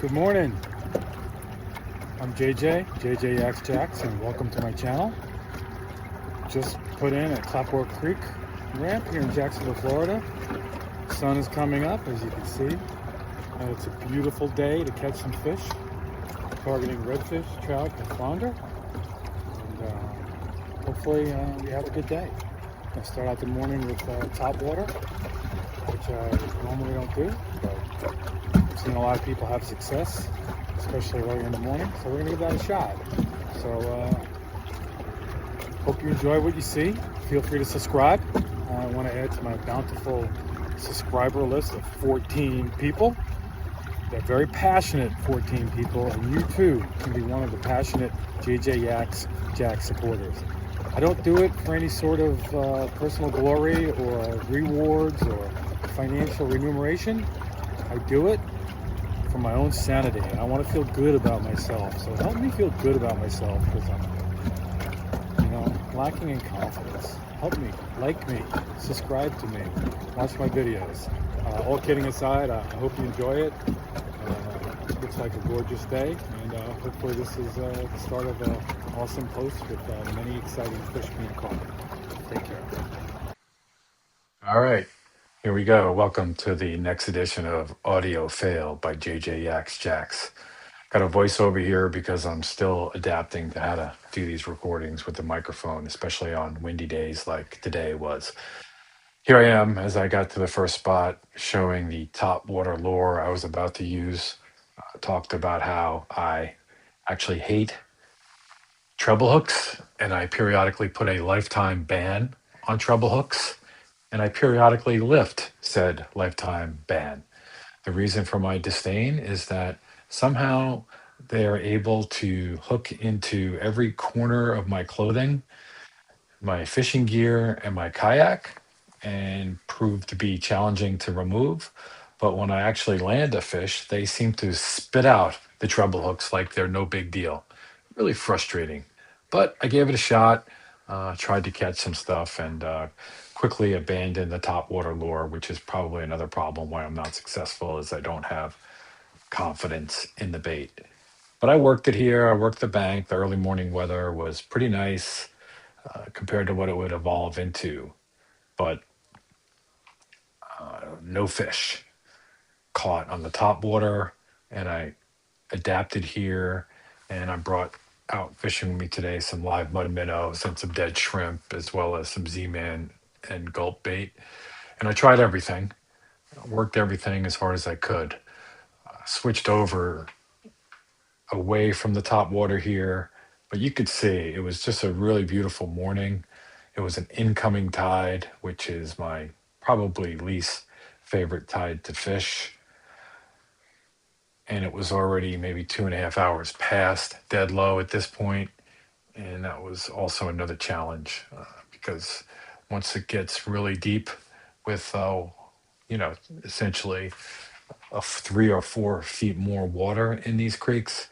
Good morning. I'm JJ Yaks Jacks, and welcome to my channel. Just put in at Clapboard Creek ramp here in Jacksonville, Florida. The sun is coming up, as you can see, and it's a beautiful day to catch some fish, targeting redfish, trout, and flounder. And hopefully we have a good day. I start out the morning with top water, which I normally don't do, but I've seen a lot of people have success, especially early in the morning, so we're gonna give that a shot. So hope you enjoy what you see. Feel free to subscribe. I want to add to my bountiful subscriber list of 14 people. They're very passionate 14 people, and you too can be one of the passionate JJ Yaks Jack supporters. I don't do it for any sort of personal glory or rewards or financial remuneration. I do it for my own sanity. I want to feel good about myself. So help me feel good about myself, because I'm, lacking in confidence. Help me, like me, subscribe to me, watch my videos. All kidding aside, I hope you enjoy it. Looks like a gorgeous day, and hopefully this is the start of an awesome post with many exciting fish being caught. Take care. All right, here we go. Welcome to the next edition of Audio Fail by JJ Yaks Jacks. Got a voiceover here because I'm still adapting to how to do these recordings with the microphone, especially on windy days like today was. Here I am as I got to the first spot, showing the top water lure I was about to use. Talked about how I actually hate treble hooks, and I periodically put a lifetime ban on treble hooks, and I periodically lift said lifetime ban. The reason for my disdain is that somehow they are able to hook into every corner of my clothing, my fishing gear, and my kayak, and prove to be challenging to remove. But when I actually land a fish, they seem to spit out the treble hooks like they're no big deal. Really frustrating. But I gave it a shot, tried to catch some stuff, and quickly abandoned the top water lure, which is probably another problem why I'm not successful, is I don't have confidence in the bait. But I worked it here. I worked the bank. The early morning weather was pretty nice compared to what it would evolve into. But no fish caught on the top water, and I adapted here, and I brought out fishing with me today some live mud minnows and some dead shrimp, as well as some Z-Man and gulp bait. And I tried everything, worked everything as hard as I could. Switched over away from the top water here, but you could see it was just a really beautiful morning. It was an incoming tide, which is my probably least favorite tide to fish. And it was already maybe 2.5 hours past dead low at this point. And that was also another challenge because once it gets really deep with, essentially 3 or 4 feet more water in these creeks,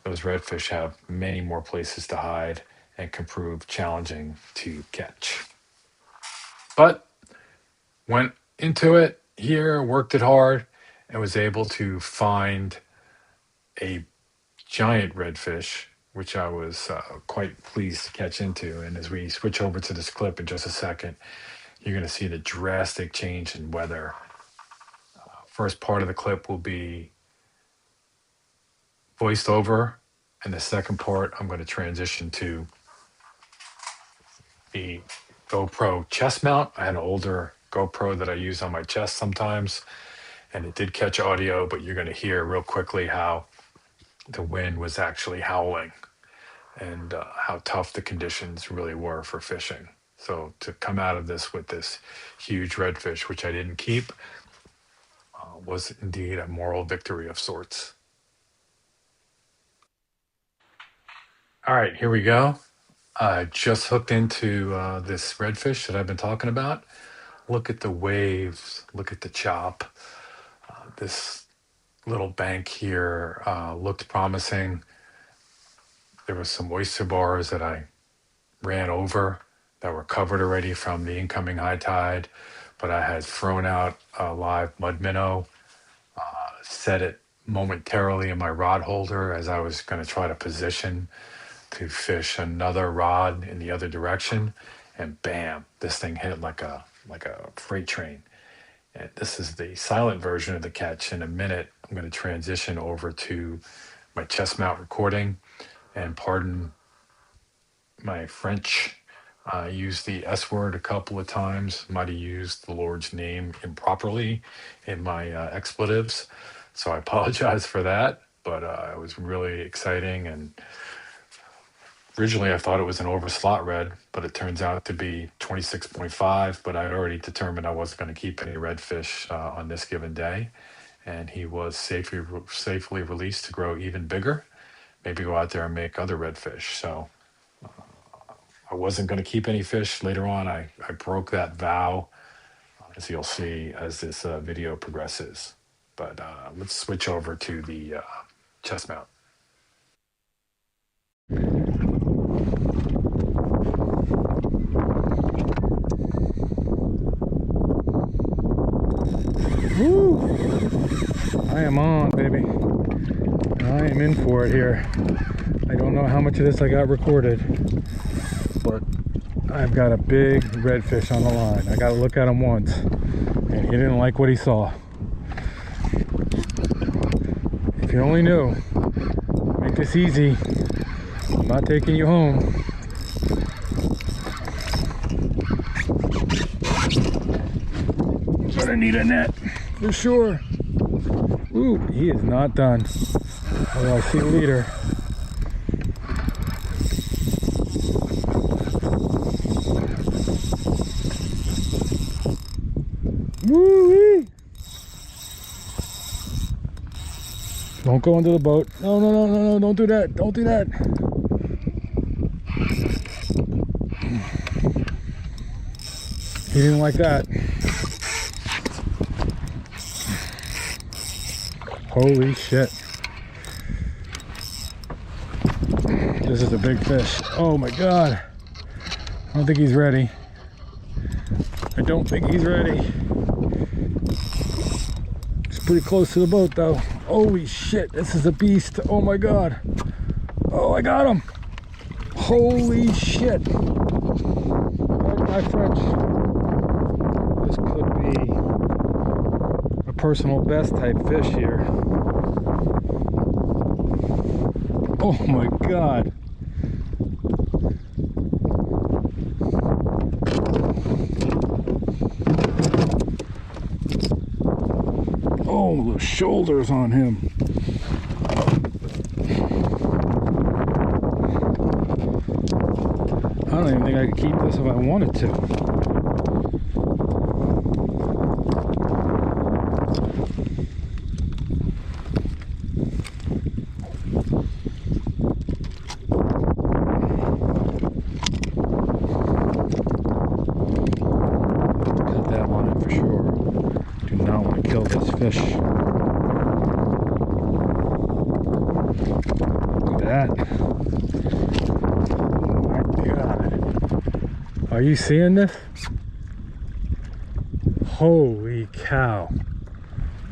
those redfish have many more places to hide and can prove challenging to catch. But went into it here, worked it hard, and was able to find a giant redfish, which I was quite pleased to catch into. And as we switch over to this clip in just a second, you're going to see the drastic change in weather. First part of the clip will be voiced over, and the second part I'm going to transition to the GoPro chest mount. I had an older GoPro that I use on my chest sometimes, and it did catch audio, but you're going to hear real quickly how the wind was actually howling and how tough the conditions really were for fishing. So to come out of this with this huge redfish, which I didn't keep, was indeed a moral victory of sorts. All right, here we go. I just hooked into this redfish that I've been talking about. Look at the waves, look at the chop. This little bank here looked promising. There was some oyster bars that I ran over that were covered already from the incoming high tide, but I had thrown out a live mud minnow, set it momentarily in my rod holder as I was going to try to position to fish another rod in the other direction, and bam, this thing hit like a freight train. And this is the silent version of the catch. In a minute, I'm going to transition over to my chest mount recording, and pardon my French. I used the S word a couple of times. Might have used the Lord's name improperly in my expletives. So I apologize for that. But it was really exciting. And originally I thought it was an overslot red, but it turns out to be 26.5. But I had already determined I wasn't going to keep any redfish on this given day. And he was safely released to grow even bigger. Maybe go out there and make other redfish. So I wasn't going to keep any fish. Later on, I broke that vow, as you'll see as this video progresses. But let's switch over to the chest mount. Woo! I am on, baby. I am in for it here. I don't know how much of this I got recorded, but I've got a big redfish on the line. I got to look at him once, and he didn't like what he saw. If you only knew, make this easy. I'm not taking you home. Gonna need a net for sure. Ooh, he is not done. Oh, I see a leader. Woo-wee! Don't go into the boat. No, no, no, no, no, don't do that. Don't do that. He didn't like that. Holy shit. This is a big fish. Oh my God. I don't think he's ready. I don't think he's ready. It's pretty close to the boat though. Holy shit, this is a beast. Oh my God. Oh, I got him. Holy shit. Pardon my French. This could be a personal best type fish here. Oh my God. Oh, the shoulders on him. I don't even think I could keep this if I wanted to. Kill this fish. Look at that. Oh my God. Are you seeing this? Holy cow.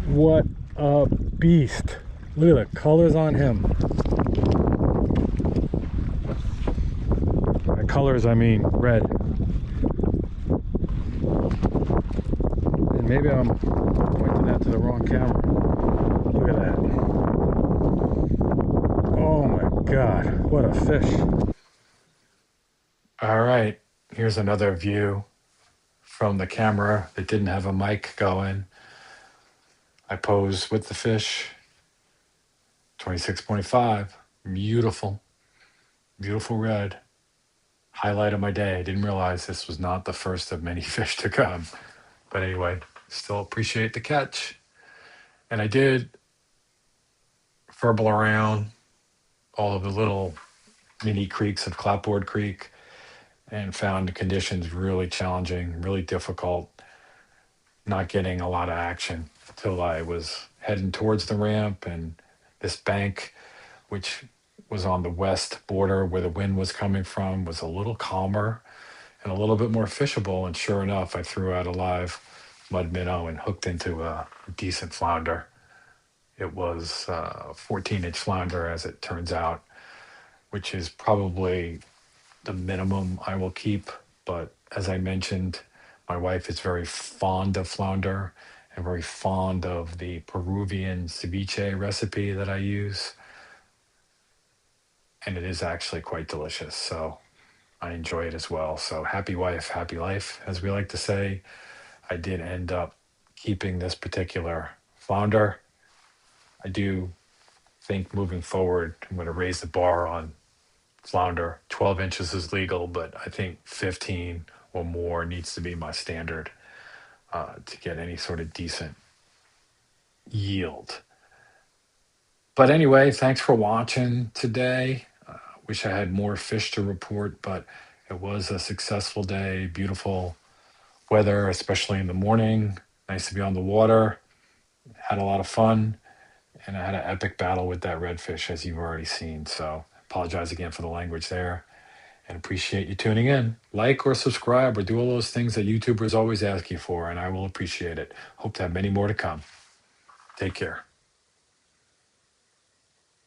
What a beast. Look at the colors on him. By colors I mean red. And maybe I'm pointing that to the wrong camera. Look at that. Oh my God, what a fish. All right, here's another view from the camera that didn't have a mic going. I pose with the fish, 26.5, beautiful, beautiful red. Highlight of my day. I didn't realize this was not the first of many fish to come. But anyway, still appreciate the catch. And I did furble around all of the little mini creeks of Clapboard Creek and found the conditions really challenging, really difficult, not getting a lot of action until I was heading towards the ramp, and this bank, which was on the west border where the wind was coming from, was a little calmer and a little bit more fishable. And sure enough, I threw out a live mud minnow and hooked into a decent flounder. It was 14-inch flounder, as it turns out, which is probably the minimum I will keep. But as I mentioned, my wife is very fond of flounder and very fond of the Peruvian ceviche recipe that I use. And it is actually quite delicious. So I enjoy it as well. So happy wife, happy life, as we like to say. I did end up keeping this particular flounder. I do think moving forward, I'm going to raise the bar on flounder. 12 inches is legal, but I think 15 or more needs to be my standard to get any sort of decent yield. But anyway, thanks for watching today. Wish I had more fish to report, but it was a successful day. Beautiful weather, especially in the morning. Nice to be on the water. Had a lot of fun. And I had an epic battle with that redfish, as you've already seen. So apologize again for the language there. And appreciate you tuning in. Like or subscribe or do all those things that YouTubers always ask you for, and I will appreciate it. Hope to have many more to come. Take care.